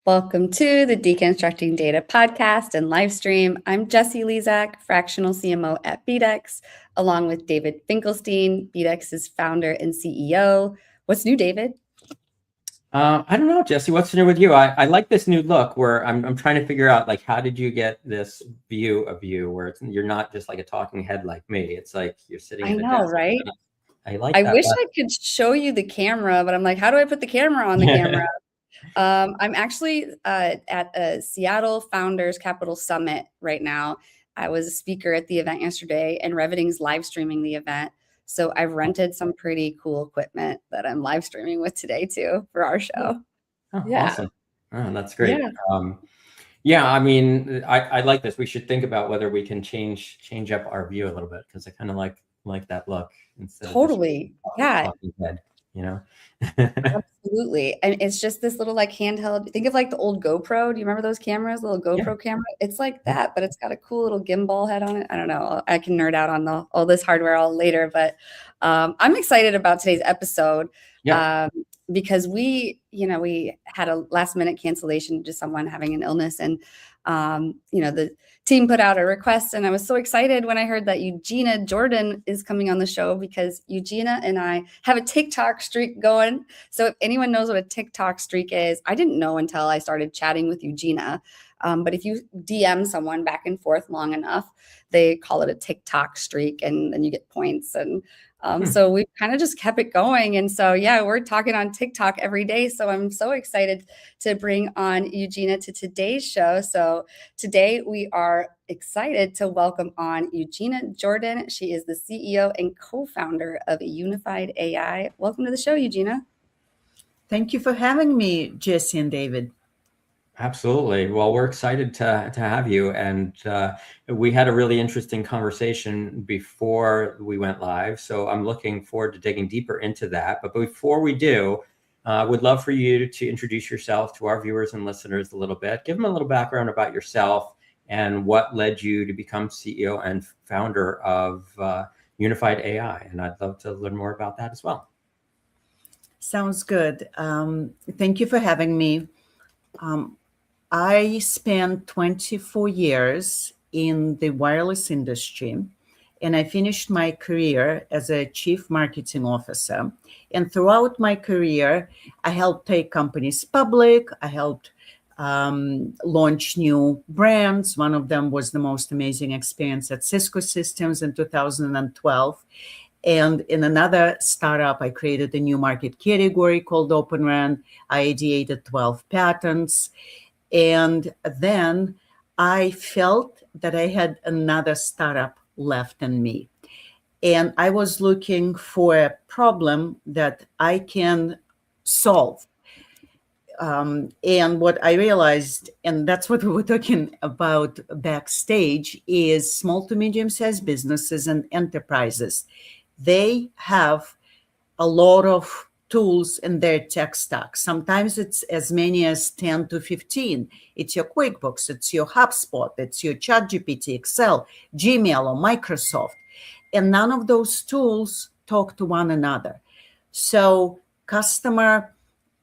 Welcome to the Deconstructing Data podcast and live stream. I'm Jessie Lezak, fractional CMO at BDEX, along with David Finkelstein, BDEX's founder and CEO. What's new, David? I don't know, Jessie, what's new with you? I like this new look where I'm trying to figure out, like, how did you get this view of you where you're not just like a talking head like me. It's like you're sitting at a desk. Right? I like I that. wish I could show you the camera, but I'm like, how do I put the camera on the camera? I'm actually at a Seattle Founders Capital Summit right now. I was a speaker at the event yesterday, and Reviting's live streaming the event. So I've rented some pretty cool equipment that I'm live streaming with today too for our show. Oh, Yeah. awesome. Oh, that's great. Yeah. Yeah, I mean, I like this. We should think about whether we can change up our view a little bit, because I kind of like that look instead Totally. of just Yeah. talking head, you know? Absolutely. And it's just this little like handheld, think of like the old GoPro. Do you remember those cameras, the little GoPro camera? It's like that, but it's got a cool little gimbal head on it. I don't know. I can nerd out on all this hardware all later, but I'm excited about today's episode. Yeah. Because we had a last minute cancellation to someone having an illness, and the team put out a request, and I was so excited when I heard that Eugenia Jordan is coming on the show, because Eugenia and I have a TikTok streak going. So if anyone knows what a TikTok streak is, I didn't know until I started chatting with Eugenia. But if you DM someone back and forth long enough, they call it a TikTok streak, and then you get points. And so we kind of just kept it going. And so, yeah, we're talking on TikTok every day. So I'm so excited to bring on Eugenia to today's show. So today we are excited to welcome on Eugenia Jordan. She is the CEO and co-founder of Unified AI. Welcome to the show, Eugenia. Thank you for having me, Jessie and David. Absolutely. Well, we're excited to have you. And we had a really interesting conversation before we went live. So I'm looking forward to digging deeper into that. But before we do, I would love for you to introduce yourself to our viewers and listeners a little bit. Give them a little background about yourself and what led you to become CEO and founder of Unified AI. And I'd love to learn more about that as well. Sounds good. Thank you for having me. I spent 24 years in the wireless industry, and I finished my career as a chief marketing officer. And throughout my career, I helped take companies public. I helped launch new brands. One of them was the most amazing experience at Cisco Systems in 2012. And in another startup, I created a new market category called Open RAN. I ideated 12 patents. And then I felt that I had another startup left in me. And I was looking for a problem that I can solve. And what I realized, and that's what we were talking about backstage, is small to medium-sized businesses and enterprises. They have a lot of tools in their tech stack. Sometimes it's as many as 10 to 15. It's your QuickBooks, it's your HubSpot, it's your ChatGPT, Excel, Gmail, or Microsoft. And none of those tools talk to one another. So customer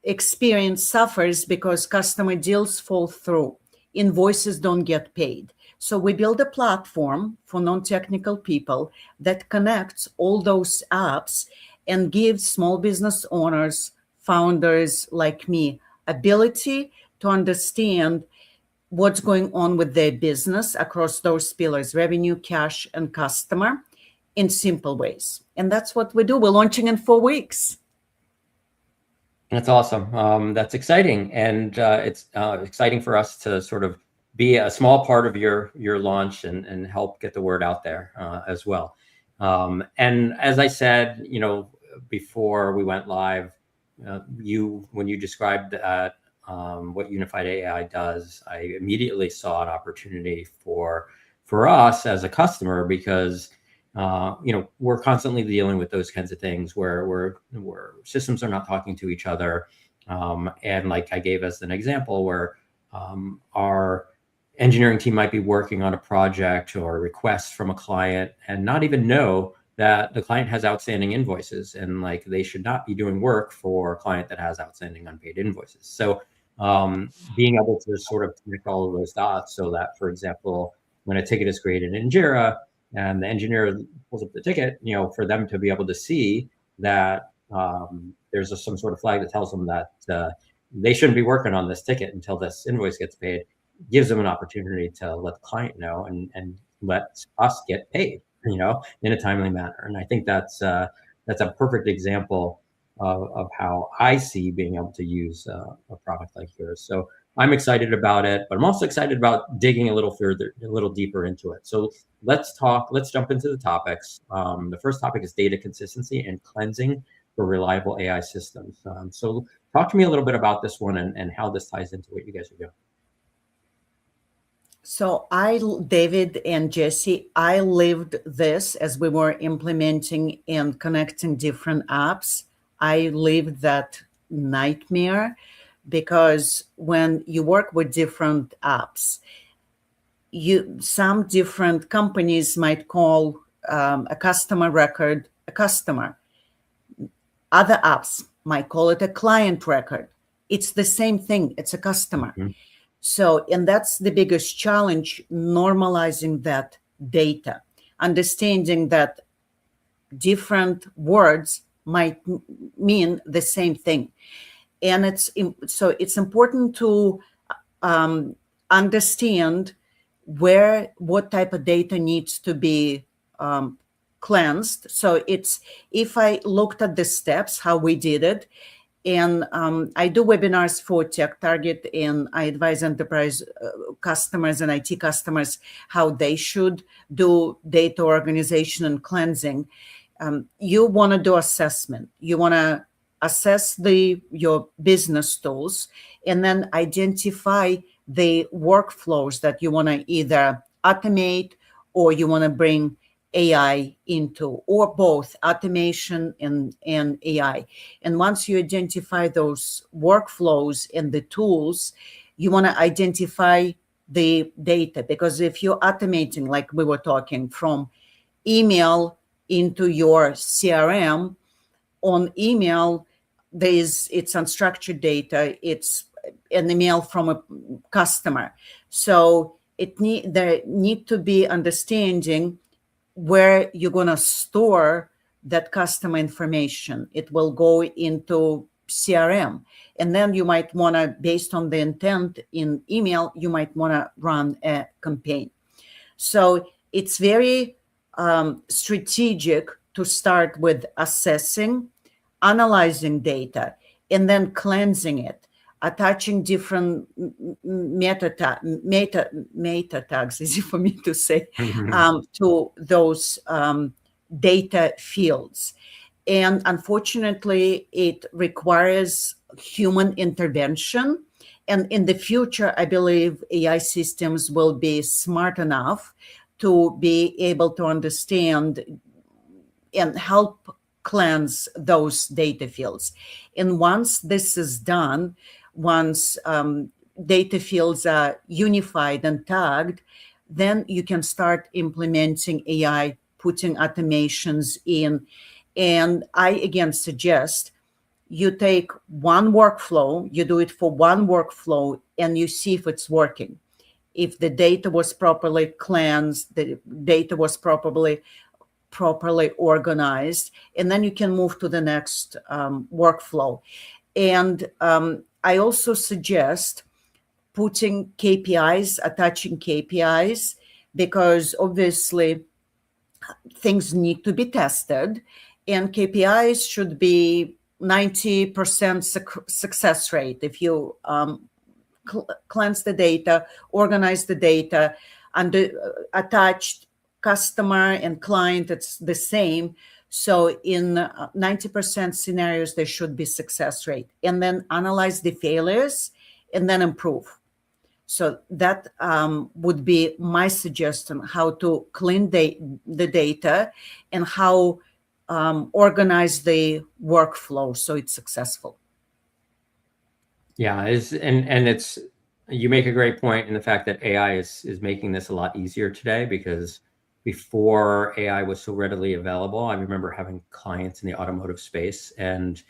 experience suffers because customer deals fall through. Invoices don't get paid. So we build a platform for non-technical people that connects all those apps and gives small business owners, founders like me, ability to understand what's going on with their business across those pillars: revenue, cash, and customer, in simple ways. And that's what we do. We're launching in 4 weeks. That's awesome. That's exciting. And it's exciting for us to sort of be a small part of your launch and help get the word out there as well. And as I said, before we went live, when you described that, what Unified AI does, I immediately saw an opportunity for us as a customer, because we're constantly dealing with those kinds of things where systems are not talking to each other. And like I gave as an example, where our engineering team might be working on a project or a request from a client and not even know that the client has outstanding invoices, and like they should not be doing work for a client that has outstanding unpaid invoices. So being able to sort of connect all of those dots so that, for example, when a ticket is created in Jira and the engineer pulls up the ticket, for them to be able to see that there's some sort of flag that tells them that they shouldn't be working on this ticket until this invoice gets paid, gives them an opportunity to let the client know and let us get paid, in a timely manner. And I think that's a perfect example of how I see being able to use a product like yours. So I'm excited about it, but I'm also excited about digging a little deeper into it. So let's jump into the topics. The first topic is data consistency and cleansing for reliable AI systems. So talk to me a little bit about this one and how this ties into what you guys are doing. So David and Jesse, I lived this as we were implementing and connecting different apps. I lived that nightmare because when you work with different apps, some different companies might call a customer record a customer. Other apps might call it a client record. It's the same thing. It's a customer. Mm-hmm. So, and that's the biggest challenge, normalizing that data, understanding that different words might mean the same thing. And it's important to understand what type of data needs to be cleansed. So if I looked at the steps, how we did it, and I do webinars for TechTarget, and I advise enterprise customers and IT customers how they should do data organization and cleansing. You want to do assessment. You want to assess your business tools and then identify the workflows that you want to either automate or you want to bring AI into, or both automation and AI. And once you identify those workflows and the tools, you want to identify the data, because if you're automating, like we were talking, from email into your CRM, on email, it's unstructured data, it's an email from a customer. So there need to be understanding where you're going to store that customer information. It will go into CRM. And then you might want to, based on the intent in email, you might want to run a campaign. So it's very strategic to start with assessing, analyzing data, and then cleansing it, attaching different meta tags, easy for me to say, to those data fields. And unfortunately, it requires human intervention. And in the future, I believe AI systems will be smart enough to be able to understand and help cleanse those data fields. And once this is done, once data fields are unified and tagged, then you can start implementing AI, putting automations in. And I, again, suggest you take one workflow, you do it for one workflow, and you see if it's working. If the data was properly cleansed, the data was properly organized, and then you can move to the next workflow. And I also suggest putting KPIs, attaching KPIs, because obviously things need to be tested, and KPIs should be 90% success rate. If you cleanse the data, organize the data, and attached customer and client, it's the same. So in 90% scenarios, there should be success rate. And then analyze the failures and then improve. So that would be my suggestion, how to clean the data and how organize the workflow so it's successful. Yeah, it's you make a great point in the fact that AI is making this a lot easier today, because before AI was so readily available, I remember having clients in the automotive space, and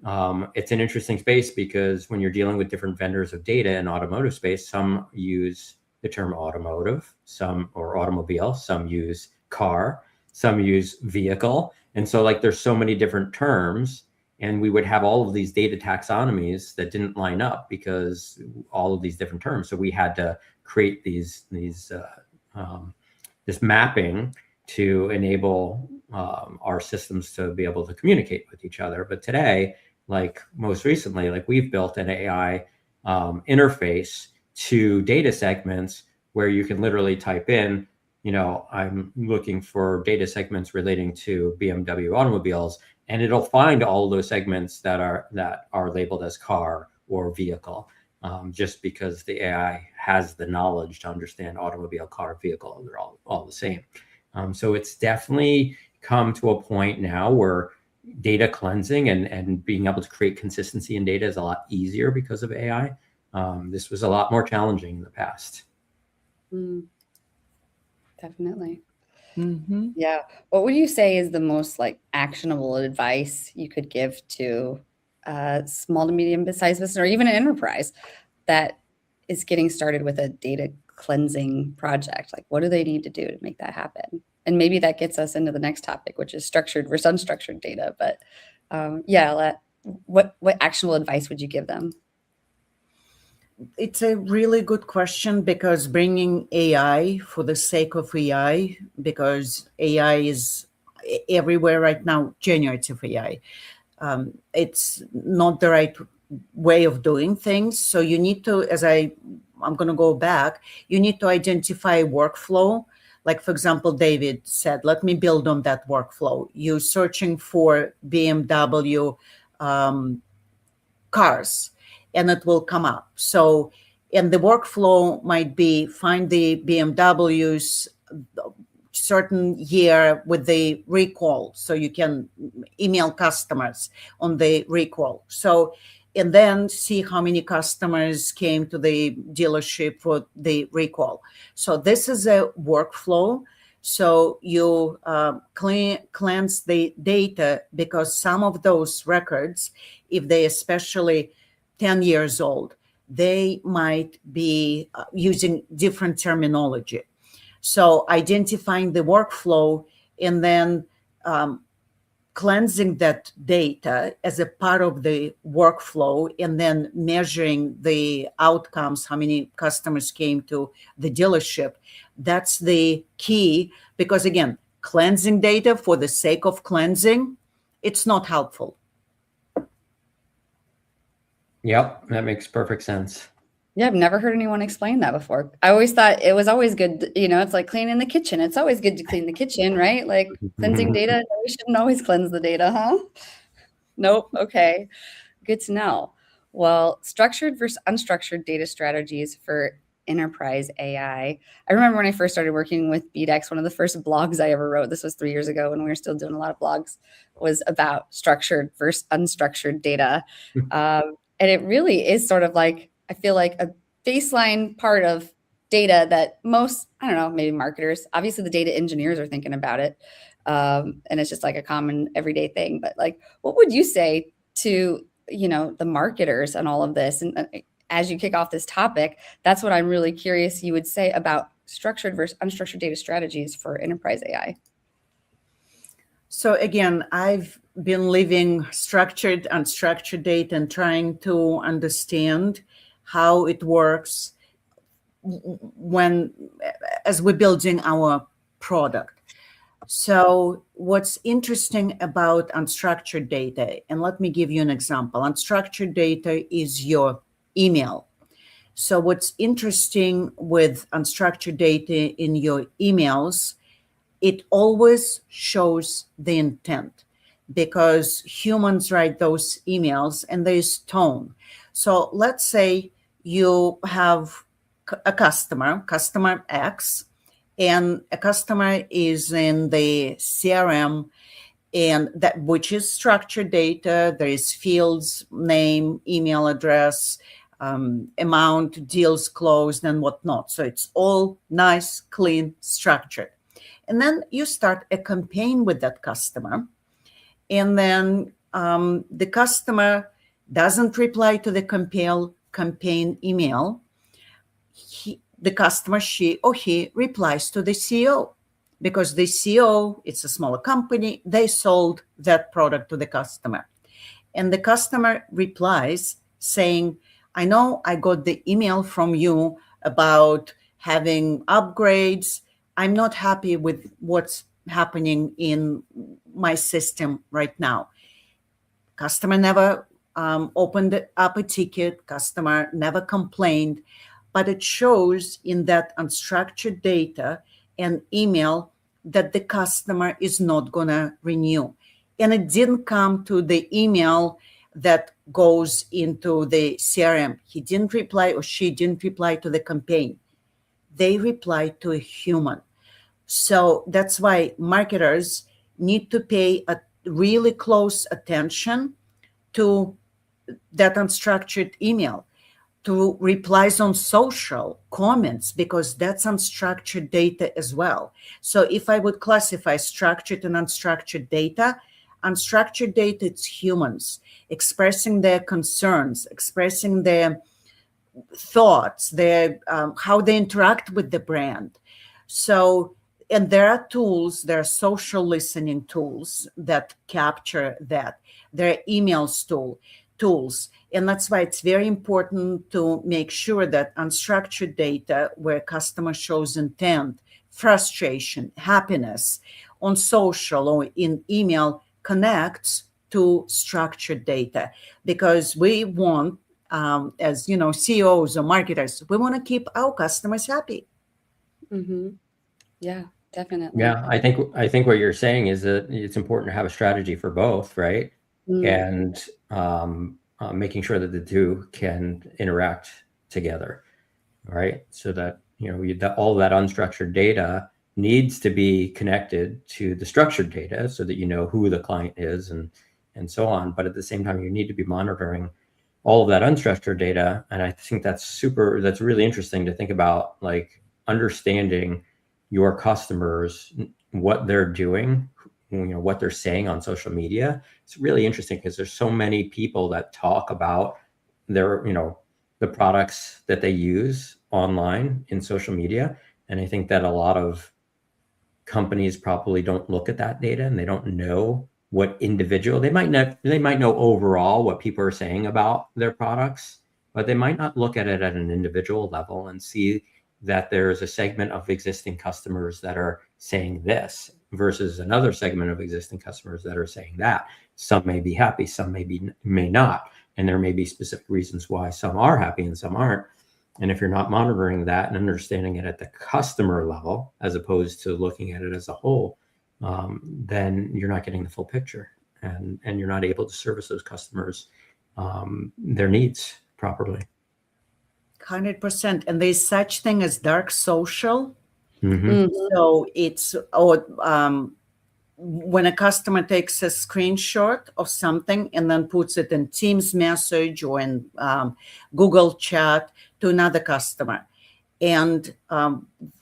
it's an interesting space because when you're dealing with different vendors of data in automotive space, some use the term automotive, some or automobile, some use car, some use vehicle. And so like there's so many different terms, and we would have all of these data taxonomies that didn't line up because all of these different terms. So we had to create this mapping to enable our systems to be able to communicate with each other. But today, like most recently, like we've built an AI interface to data segments where you can literally type in, I'm looking for data segments relating to BMW automobiles, and it'll find all those segments that are labeled as car or vehicle, just because the AI has the knowledge to understand automobile, car, vehicle. They're all the same. So it's definitely come to a point now where data cleansing and being able to create consistency in data is a lot easier because of AI. This was a lot more challenging in the past. Definitely. Mm-hmm. Yeah. What would you say is the most like actionable advice you could give to a small to medium sized business or even an enterprise that is getting started with a data cleansing project? Like, what do they need to do to make that happen? And maybe that gets us into the next topic, which is structured versus unstructured data. But what actionable advice would you give them? It's a really good question, because bringing AI for the sake of AI, because AI is everywhere right now, generative AI, it's not the right way of doing things. So you need to, I'm going to go back, you need to identify workflow. Like, for example, David said, let me build on that workflow. You're searching for BMW cars, and it will come up. So, and the workflow might be find the BMWs certain year with the recall, so you can email customers on the recall. So, and then see how many customers came to the dealership for the recall. So this is a workflow. So you cleanse the data, because some of those records, if they especially 10 years old, they might be using different terminology. So identifying the workflow and then cleansing that data as a part of the workflow, and then measuring the outcomes, how many customers came to the dealership. That's the key, because again, cleansing data for the sake of cleansing, it's not helpful. Yep, that makes perfect sense. Yeah, I've never heard anyone explain that before. I always thought it was always good, it's like cleaning the kitchen. It's always good to clean the kitchen, right? Like cleansing data, we shouldn't always cleanse the data, huh? Nope. Okay. Good to know. Well, structured versus unstructured data strategies for enterprise AI. I remember when I first started working with BDEX, one of the first blogs I ever wrote, this was 3 years ago when we were still doing a lot of blogs, was about structured versus unstructured data. And it really is sort of like, I feel like a baseline part of data that most, I don't know, maybe marketers, obviously the data engineers are thinking about it. And it's just like a common everyday thing. But like, what would you say to, the marketers and all of this? And as you kick off this topic, that's what I'm really curious you would say about structured versus unstructured data strategies for enterprise AI. So again, I've been living structured, unstructured data and trying to understand how it works as we're building our product. So what's interesting about unstructured data, and let me give you an example. Unstructured data is your email. So what's interesting with unstructured data in your emails, it always shows the intent, because humans write those emails and there's tone. So let's say you have a customer X, and a customer is in the CRM, and that which is structured data. There is fields, name, email address, amount, deals closed, and whatnot. So it's all nice, clean, structured. And then you start a campaign with that customer, and then the customer doesn't reply to the campaign email, the customer, she or he, replies to the CEO, because the CEO, it's a smaller company, they sold that product to the customer. And the customer replies saying, I know I got the email from you about having upgrades. I'm not happy with what's happening in my system right now. Customer never opened up a ticket. Customer never complained. But it shows in that unstructured data and email that the customer is not going to renew. And it didn't come to the email that goes into the CRM. He didn't reply, or she didn't reply to the campaign. They replied to a human. So that's why marketers need to pay a really close attention to that unstructured email, to replies on social comments, because that's unstructured data as well. So if I would classify structured and unstructured data, unstructured data, it's humans expressing their concerns, expressing their thoughts, their how they interact with the brand. So, and there are tools, there are social listening tools that capture that. There are emails tools. And that's why it's very important to make sure that unstructured data, where customer shows intent, frustration, happiness on social or in email, connects to structured data. Because we want, as you know, CEOs or marketers, we want to keep our customers happy. Mm-hmm. Yeah, definitely. Yeah, I think what you're saying is that it's important to have a strategy for both, right? And making sure that the two can interact together, right? So that, you know, all that unstructured data needs to be connected to the structured data, so that you know who the client is and so on. But at the same time, you need to be monitoring all of that unstructured data. And I think that's really interesting to think about, like understanding your customers, what they're doing, you know, what they're saying on social media. It's really interesting because there's so many people that talk about their, you know, the products that they use online in social media. And I think that a lot of companies probably don't look at that data, and they don't know what individual, they might know overall what people are saying about their products, but they might not look at it at an individual level and see that there's a segment of existing customers that are saying this versus another segment of existing customers that are saying that. Some may be happy, some may not. And there may be specific reasons why some are happy and some aren't. And if you're not monitoring that and understanding it at the customer level, as opposed to looking at it as a whole, then you're not getting the full picture, and you're not able to service those customers, their needs properly. 100%. And there's such thing as dark social. Mm-hmm. So it's, when a customer takes a screenshot of something and then puts it in Teams message or in Google chat to another customer, and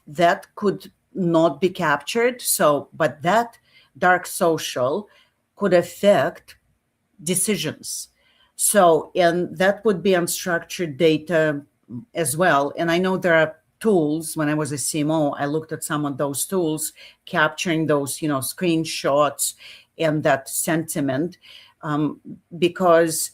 that could not be captured. So, but that dark social could affect decisions. So, and that would be unstructured data as well. And I know there are tools. When I was a CMO, I looked at some of those tools, capturing those, you know, screenshots and that sentiment, because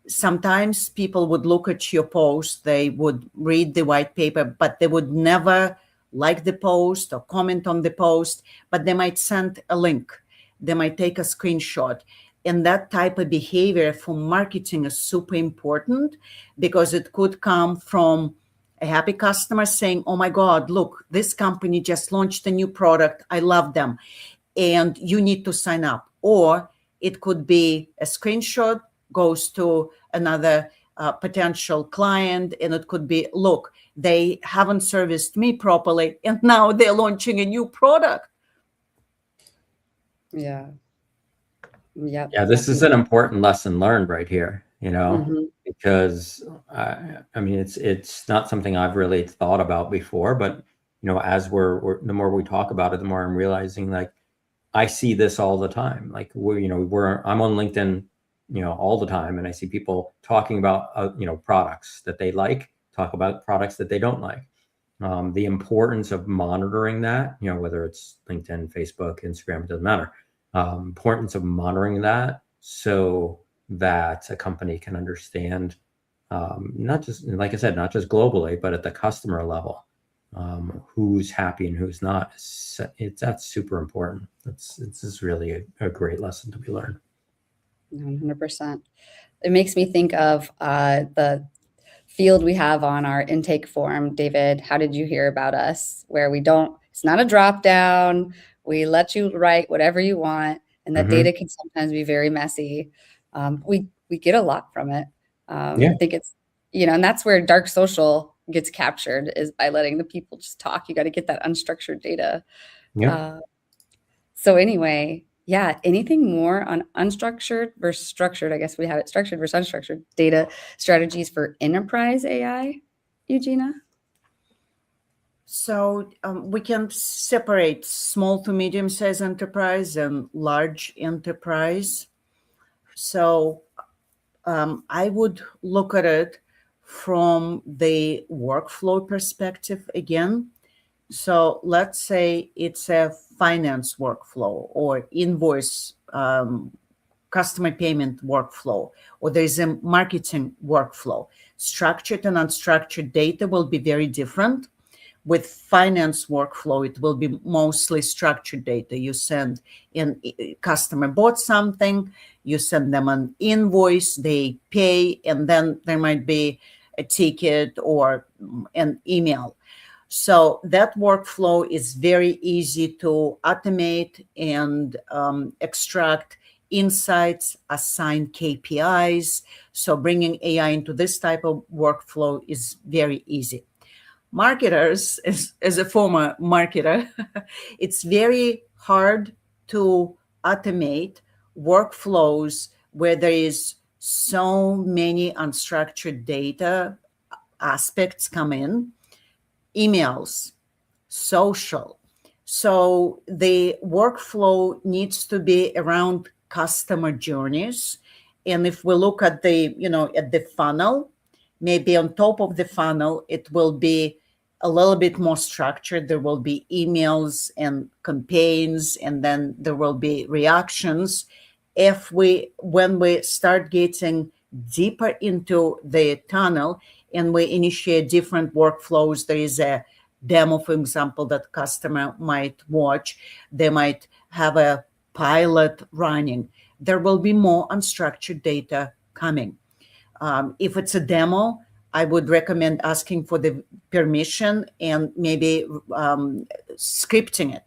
sometimes people would look at your post, they would read the white paper, but they would never like the post or comment on the post, but they might send a link, they might take a screenshot. And that type of behavior for marketing is super important, because it could come from a happy customer saying, oh my God, look, this company just launched a new product. I love them. And you need to sign up. Or it could be a screenshot goes to another potential client. And it could be, look, they haven't serviced me properly, and now they're launching a new product. Yeah. Yep, Yeah, this is an important lesson learned right here, you know, because I mean, it's not something I've really thought about before, but you know, as we're the more we talk about it, the more I'm realizing, like, I see this all the time. Like I'm on LinkedIn, all the time, and I see people talking about products that they like, talk about products that they don't like. The importance of monitoring that, whether it's LinkedIn, Facebook, Instagram, it doesn't matter. Importance of monitoring that so that a company can understand, not just, like I said, not just globally, but at the customer level, who's happy and who's not. That's super important. This is really a great lesson to be learned. 100%. It makes me think of the field we have on our intake form. David, how did you hear about us? Where it's not a drop down. We let you write whatever you want. And that data can sometimes be very messy. We get a lot from it. I think it's, and that's where dark social gets captured, is by letting the people just talk. You got to get that unstructured data. So anyway, anything more on unstructured versus structured? I guess we have it structured versus unstructured data strategies for enterprise AI, Eugenia? So we can separate small to medium-sized enterprise and large enterprise. So I would look at it from the workflow perspective again. So let's say it's a finance workflow or invoice customer payment workflow, or there's a marketing workflow. Structured and unstructured data will be very different. With finance workflow, it will be mostly structured data. You send in, customer bought something, you send them an invoice, they pay, and then there might be a ticket or an email. So that workflow is very easy to automate and extract insights, assign KPIs. So bringing AI into this type of workflow is very easy. Marketers, as a former marketer, it's very hard to automate workflows where there is so many unstructured data aspects come in. Emails, social. So the workflow needs to be around customer journeys. And if we look at at the funnel, maybe on top of the funnel, it will be a little bit more structured. There will be emails and campaigns, and then there will be reactions. When we start getting deeper into the tunnel and we initiate different workflows, there is a demo, for example, that customer might watch. They might have a pilot running. There will be more unstructured data coming. If it's a demo, I would recommend asking for the permission and maybe scripting it,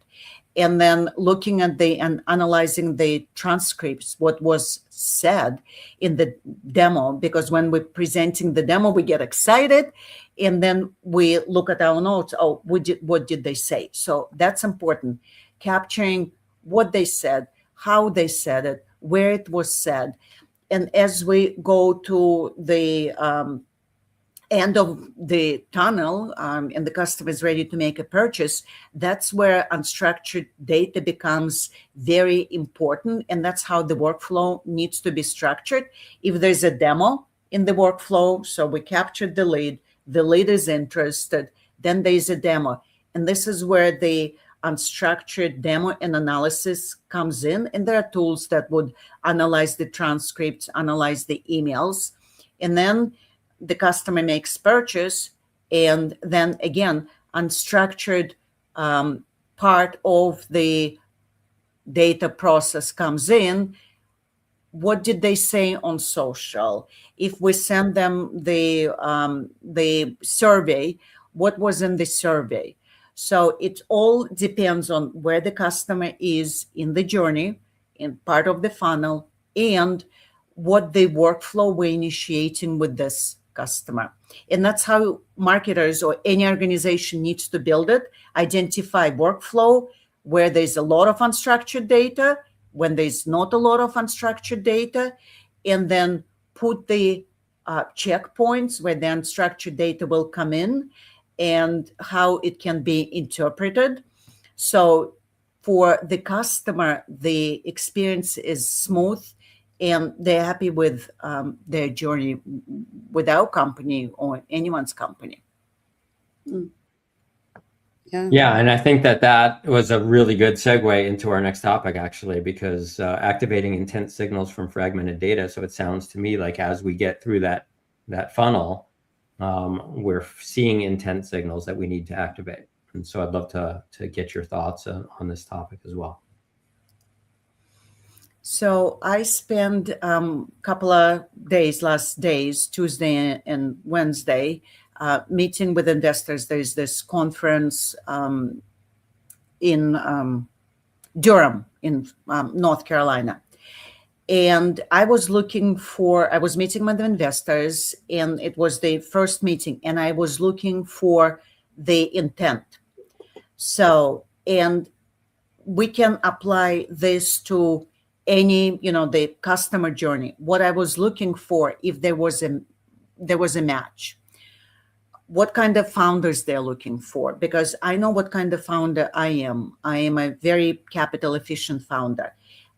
and then looking at and analyzing the transcripts, what was said in the demo, because when we're presenting the demo, we get excited, and then we look at our notes. Oh, what did they say? So that's important, capturing what they said, how they said it, where it was said. And as we go to the end of the tunnel and the customer is ready to make a purchase, that's where unstructured data becomes very important. And that's how the workflow needs to be structured. If there's a demo in the workflow, so we captured the lead is interested, then there's a demo. And this is where the unstructured demo and analysis comes in. And there are tools that would analyze the transcripts, analyze the emails, and then the customer makes purchase, and then again, unstructured part of the data process comes in. What did they say on social? If we send them the survey, what was in the survey? So it all depends on where the customer is in the journey, in part of the funnel, and what the workflow we're initiating with this customer. And that's how marketers or any organization needs to build it. Identify workflow where there's a lot of unstructured data, when there's not a lot of unstructured data, and then put the checkpoints where the unstructured data will come in and how it can be interpreted. So for the customer, the experience is smooth and they're happy with their journey with our company or anyone's company. Yeah, and I think that was a really good segue into our next topic, actually, because activating intent signals from fragmented data. So it sounds to me like as we get through that funnel, we're seeing intent signals that we need to activate. And so I'd love to get your thoughts on this topic as well. So I spent a couple of last days, Tuesday and Wednesday, meeting with investors. There's this conference in Durham in North Carolina. And I was meeting with investors, and it was the first meeting, and I was looking for the intent. So, and we can apply this to any, the customer journey. What I was looking for, if there was a match, what kind of founders they're looking for, because I know what kind of founder I am. I am a very capital efficient founder.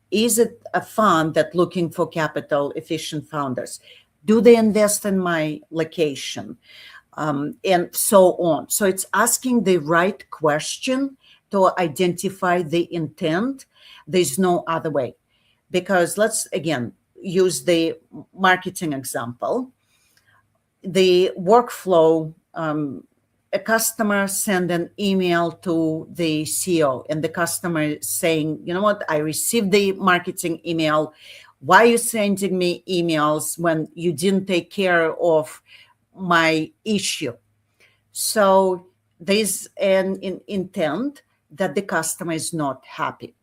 Is it a fund that looking for capital efficient founders? Do they invest in my location? And so on. So it's asking the right question to identify the intent. There's no other way. Because let's, again, use the marketing example. The workflow, a customer send an email to the CEO, and the customer is saying, you know what, I received the marketing email. Why are you sending me emails when you didn't take care of my issue? So there's an intent that the customer is not happy.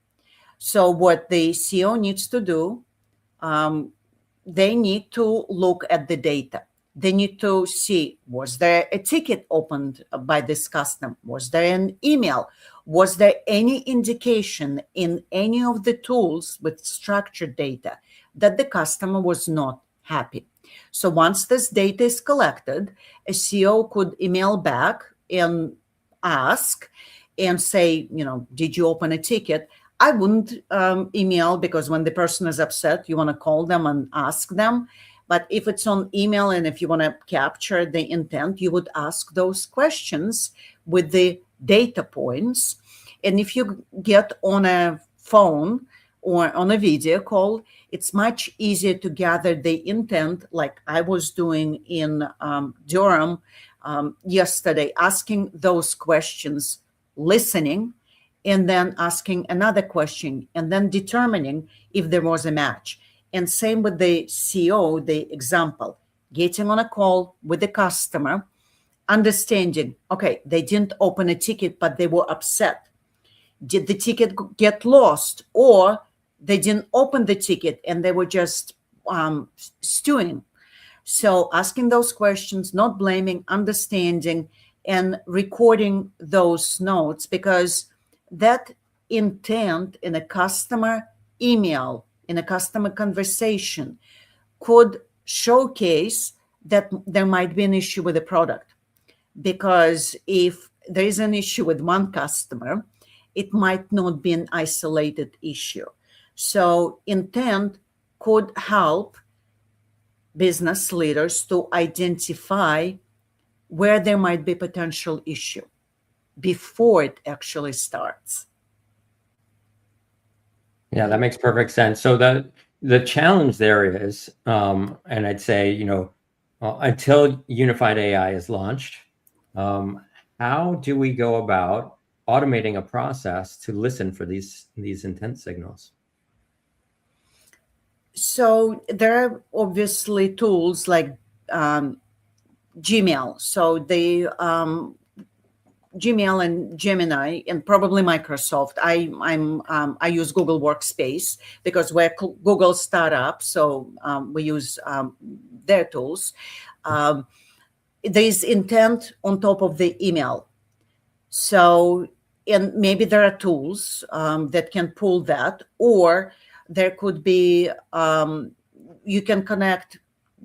So what the CEO needs to do, they need to look at the data. They need to see, was there a ticket opened by this customer? Was there an email? Was there any indication in any of the tools with structured data that the customer was not happy? So once this data is collected, a CEO could email back and ask and say, did you open a ticket? I wouldn't email, because when the person is upset, you want to call them and ask them. But if it's on email and if you want to capture the intent, you would ask those questions with the data points. And if you get on a phone or on a video call, it's much easier to gather the intent, like I was doing in Durham yesterday, asking those questions, listening, and then asking another question, and then determining if there was a match. And same with the CEO, the example, getting on a call with the customer, understanding, okay, they didn't open a ticket, but they were upset. Did the ticket get lost, or they didn't open the ticket and they were just stewing? So asking those questions, not blaming, understanding, and recording those notes, because that intent in a customer email, in a customer conversation, could showcase that there might be an issue with the product. Because if there is an issue with one customer, it might not be an isolated issue. So intent could help business leaders to identify where there might be potential issue before it actually starts. Yeah, that makes perfect sense. So the challenge there is, and I'd say, until unified AI is launched, how do we go about automating a process to listen for these intent signals? So there are obviously tools like Gmail. So the Gmail and Gemini, and probably Microsoft. I use Google Workspace because we're Google startup, so we use their tools. There's intent on top of the email. So, and maybe there are tools that can pull that, or there could be, you can connect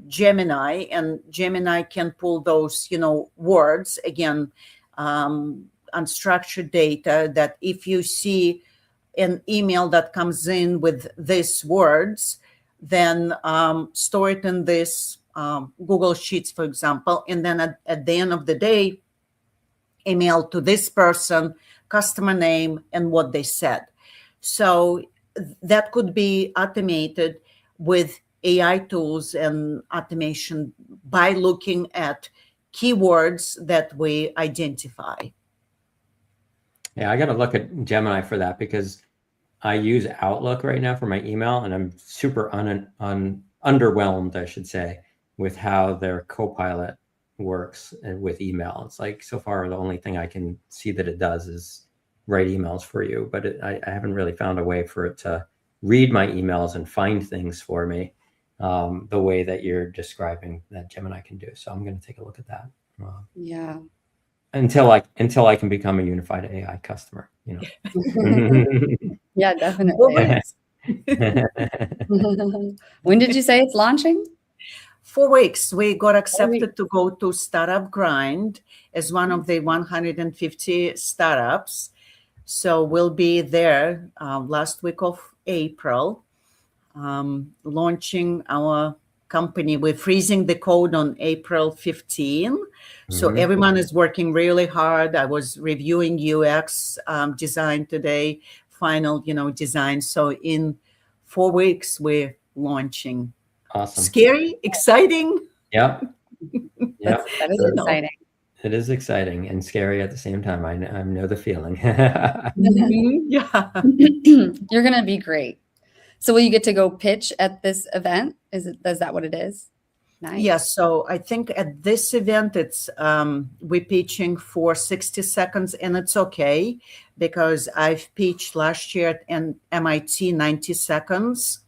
Gemini, and Gemini can pull those, words, again, unstructured data, that if you see an email that comes in with these words, then store it in this Google Sheets, for example, and then at the end of the day, email to this person, customer name, and what they said. So that could be automated with AI tools and automation by looking at keywords that we identify. Yeah, I got to look at Gemini for that, because I use Outlook right now for my email, and I'm super underwhelmed, I should say, with how their Copilot works and with email. It's like, so far, the only thing I can see that it does is write emails for you, but I haven't really found a way for it to read my emails and find things for me the way that you're describing that Gemini can do. So I'm going to take a look at that. Yeah. Until I can become a unified AI customer, you know. Yeah, definitely. When did you say it's launching? 4 weeks. We got accepted to go to Startup Grind as one of the 150 startups. So we'll be there last week of April, launching our company. We're freezing the code on April 15. So everyone is working really hard. I was reviewing UX design today, final, design. So in 4 weeks, we're launking. Awesome. Scary, exciting. Yeah. That is exciting. It is exciting and scary at the same time. I know the feeling. Yeah. You're going to be great. So will you get to go pitch at this event? Is that what it is? Nice. Yeah, so I think at this event, it's we're pitching for 60 seconds, and it's okay because I've pitched last year at MIT 90 seconds.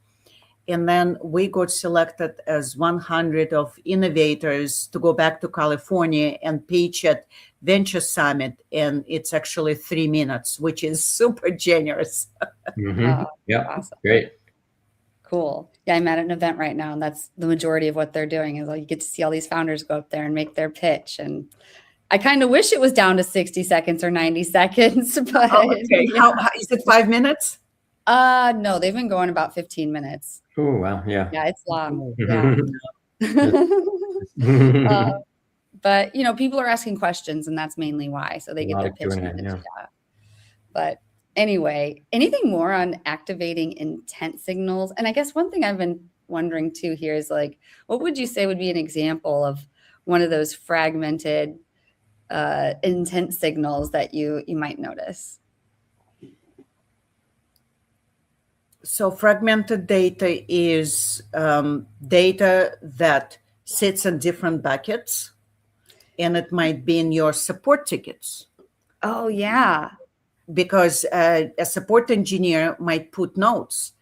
And then we got selected as 100 of innovators to go back to California and pitch at Venture Summit. And it's actually 3 minutes, which is super generous. Yeah, awesome. Great. Cool. Yeah, I'm at an event right now, and that's the majority of what they're doing is like you get to see all these founders go up there and make their pitch. And I kind of wish it was down to 60 seconds or 90 seconds, but okay. How is it 5 minutes? No, they've been going about 15 minutes. Oh, wow. Yeah. Yeah, it's long. Yeah. But people are asking questions, and that's mainly why. So they get their pitch. Yeah. But anyway, anything more on activating intent signals? And I guess one thing I've been wondering too here is like, what would you say would be an example of one of those fragmented intent signals that you might notice? So fragmented data is data that sits in different buckets, and it might be in your support tickets. Oh, yeah. Because a support engineer might put notes.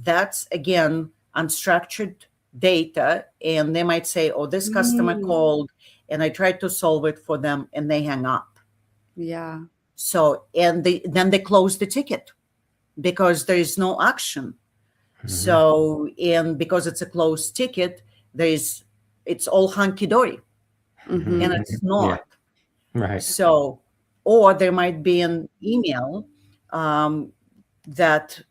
That's, again, unstructured data, and they might say, oh, this customer called, and I tried to solve it for them, and they hang up. Yeah. So, and then they close the ticket, because there is no action. So, and because it's a closed ticket, it's all hunky-dory, and it's not. Yeah. Right. So, or there might be an email that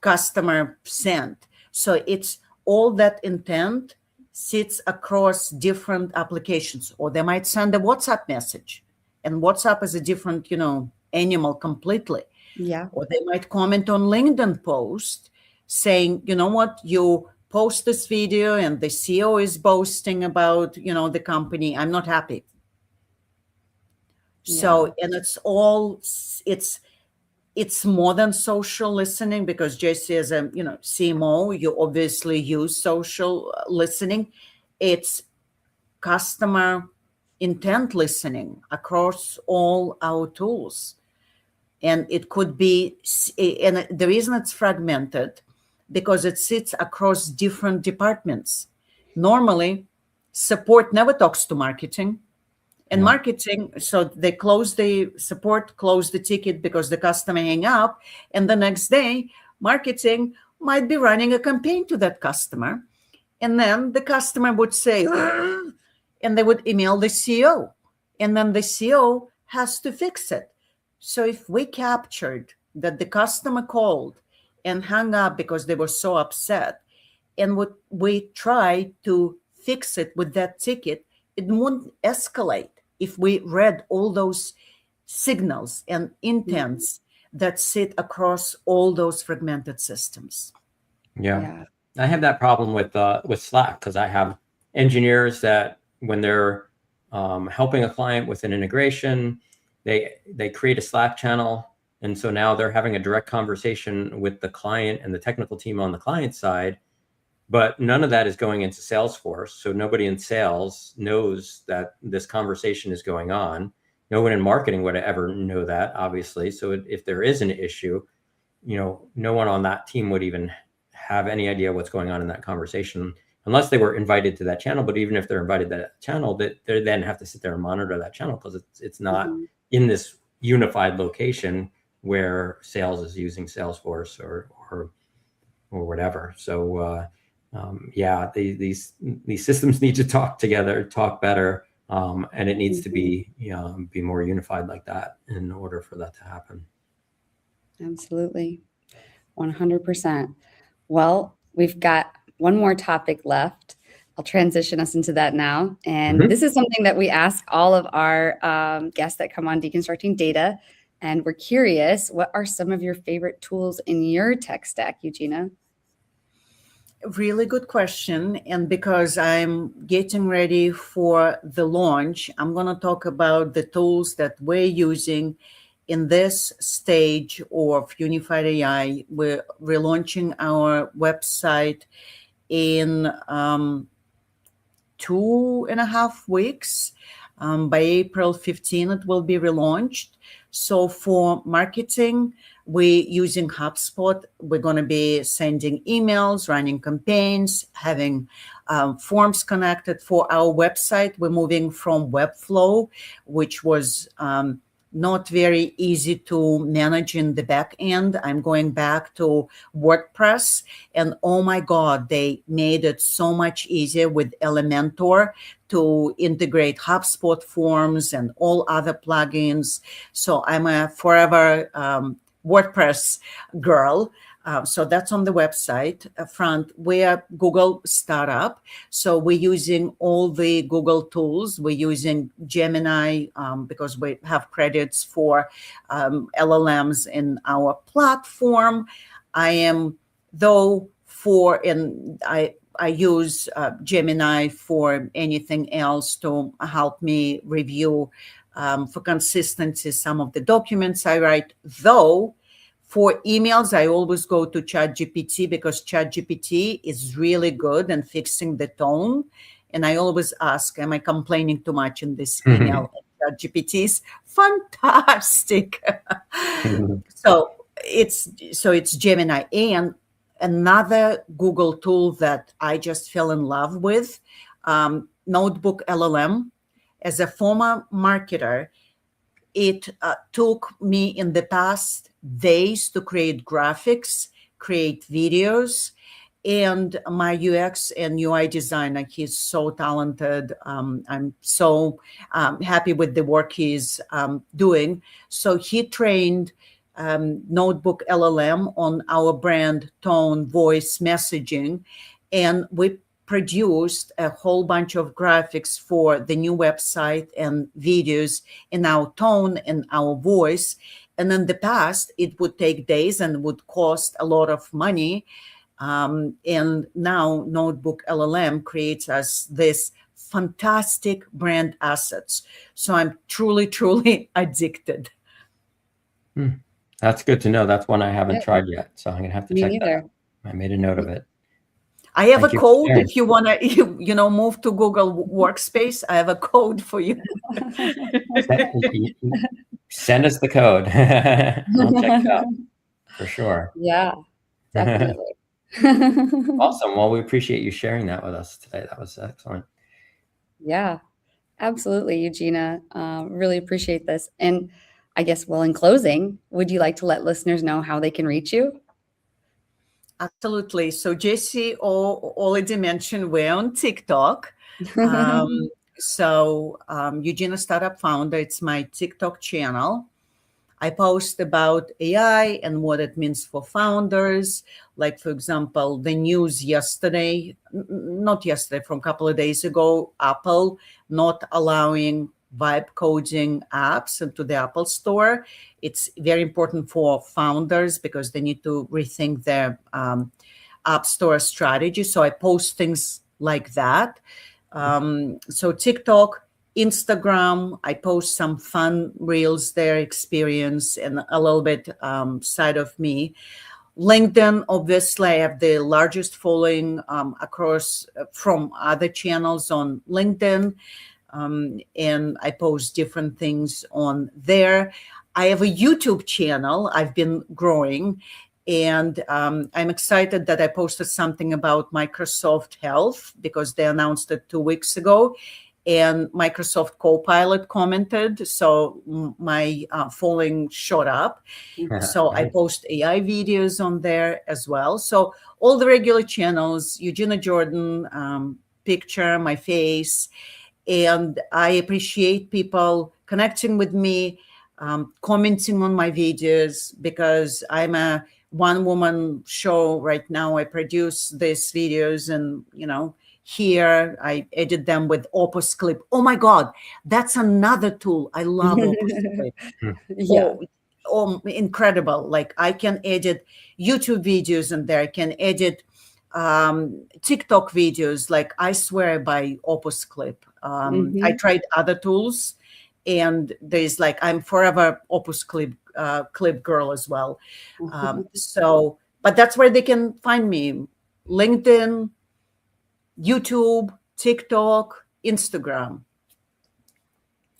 customer sent. So it's all that intent sits across different applications, or they might send a WhatsApp message, and WhatsApp is a different, animal completely. Yeah. Or they might comment on LinkedIn post saying, you know what, you post this video and the CEO is boasting about, the company. I'm not happy. Yeah. So, and it's more than social listening, because Jesse, as a, CMO, you obviously use social listening. It's customer intent listening across all our tools. And it could be, and the reason it's fragmented, because it sits across different departments. Normally, support never talks to marketing. And marketing, so they close the ticket because the customer hang up. And the next day, marketing might be running a campaign to that customer. And then the customer would say, and they would email the CEO. And then the CEO has to fix it. So if we captured that the customer called and hung up because they were so upset, and what we tried to fix it with that ticket, it wouldn't escalate if we read all those signals and intents that sit across all those fragmented systems. Yeah. I have that problem with Slack, because I have engineers that when they're helping a client with an integration, they create a Slack channel. And so now they're having a direct conversation with the client and the technical team on the client side, but none of that is going into Salesforce. So nobody in sales knows that this conversation is going on. No one in marketing would ever know that, obviously. So if there is an issue, no one on that team would even have any idea what's going on in that conversation unless they were invited to that channel. But even if they're invited to that channel, they then have to sit there and monitor that channel, because it's not in this unified location where sales is using Salesforce or whatever. So these systems need to talk together, talk better, and it needs to be more unified like that in order for that to happen. Absolutely. 100%. Well, we've got one more topic left. I'll transition us into that now. And this is something that we ask all of our guests that come on Deconstructing Data. And we're curious, what are some of your favorite tools in your tech stack, Eugenia? Really good question. And because I'm getting ready for the launch, I'm going to talk about the tools that we're using in this stage of Unified AI. We're relaunching our website in 2.5 weeks. By April 15, it will be relaunched. So for marketing, we're using HubSpot. We're going to be sending emails, running campaigns, having forms connected. For our website, we're moving from Webflow, which was not very easy to manage in the back end. I'm going back to WordPress, and oh my God, they made it so much easier with Elementor to integrate HubSpot forms and all other plugins. So I'm a forever WordPress girl. So that's on the website front. We're Google startup. So we're using all the Google tools. We're using Gemini because we have credits for LLMs in our platform. I use Gemini for anything else to help me review for consistency some of the documents I write. Though for emails, I always go to ChatGPT because ChatGPT is really good in fixing the tone. And I always ask, am I complaining too much in this email? ChatGPT is fantastic. So it's Gemini. And another Google tool that I just fell in love with, Notebook LLM. As a former marketer, it took me in the past days to create graphics, create videos, and my UX and UI designer, he's so talented. I'm so happy with the work he's doing. So he trained Notebook LLM on our brand, tone, voice, messaging, and we produced a whole bunch of graphics for the new website and videos in our tone and our voice. And in the past, it would take days and would cost a lot of money. And now Notebook LLM creates us this fantastic brand assets. So I'm truly, truly addicted. That's good to know. That's one I haven't tried yet. So I'm going to have to check that out. I made a note of it. I have a code if you want to, move to Google Workspace. I have a code for you. Send us the code. I'll check it out for sure. Yeah, definitely. Awesome. Well, we appreciate you sharing that with us today. That was excellent. Yeah, absolutely, Eugenia. Really appreciate this. And I guess, in closing, would you like to let listeners know how they can reach you? Absolutely. So Jesse already mentioned we're on TikTok. Eugenia Startup Founder, it's my TikTok channel. I post about AI and what it means for founders. Like, for example, the news yesterday, not yesterday, from a couple of days ago, Apple not allowing vibe coding apps into the Apple Store. It's very important for founders because they need to rethink their App Store strategy. So I post things like that. So TikTok, Instagram, I post some fun reels there, experience, and a little bit side of me. LinkedIn, obviously, I have the largest following across from other channels on LinkedIn, and I post different things on there. I have a YouTube channel I've been growing, and I'm excited that I posted something about Microsoft Health because they announced it 2 weeks ago. And Microsoft Copilot commented, so my following shot up. So I post AI videos on there as well. So all the regular channels, Eugenia Jordan, picture, my face. And I appreciate people connecting with me, commenting on my videos, because I'm a one-woman show right now. I produce these videos, and here I edit them with Opus Clip. Oh my God, that's another tool. I love Opus Clip. Yeah. Incredible. Like, I can edit YouTube videos in there. I can edit TikTok videos. Like, I swear by Opus Clip. I tried other tools, and there's like, I'm forever Opus Clip girl as well. So, but that's where they can find me: LinkedIn, YouTube, TikTok, Instagram.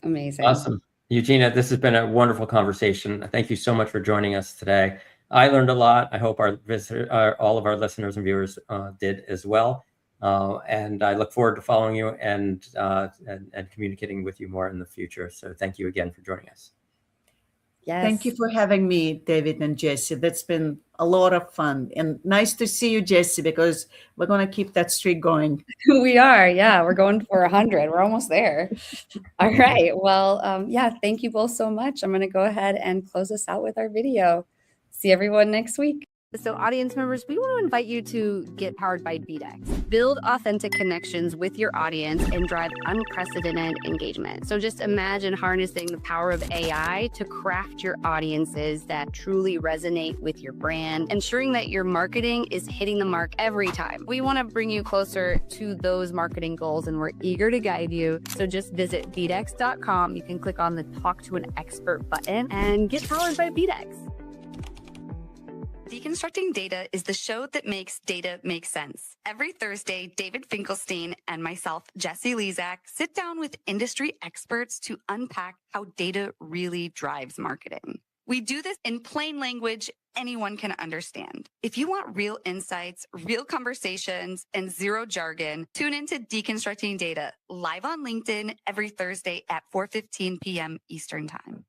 Amazing. Awesome. Eugenia, this has been a wonderful conversation. Thank you so much for joining us today. I learned a lot. I hope our all of our listeners and viewers did as well. And I look forward to following you and communicating with you more in the future. So thank you again for joining us. Yes. Thank you for having me, David and Jesse. That's been a lot of fun, and nice to see you, Jesse, because we're going to keep that streak going. We are. Yeah, we're going for 100. We're almost there. All right. Well, yeah, thank you both so much. I'm going to go ahead and close us out with our video. See everyone next week. So audience members, we want to invite you to get powered by BDEX. Build authentic connections with your audience and drive unprecedented engagement. So just imagine harnessing the power of AI to craft your audiences that truly resonate with your brand, ensuring that your marketing is hitting the mark every time. We want to bring you closer to those marketing goals, and we're eager to guide you. So just visit bdex.com. You can click on the Talk to an Expert button and get powered by BDEX. Deconstructing Data is the show that makes data make sense. Every Thursday, David Finkelstein and myself, Jesse Lezak, sit down with industry experts to unpack how data really drives marketing. We do this in plain language anyone can understand. If you want real insights, real conversations, and zero jargon, tune into Deconstructing Data live on LinkedIn every Thursday at 4:15 p.m. Eastern Time.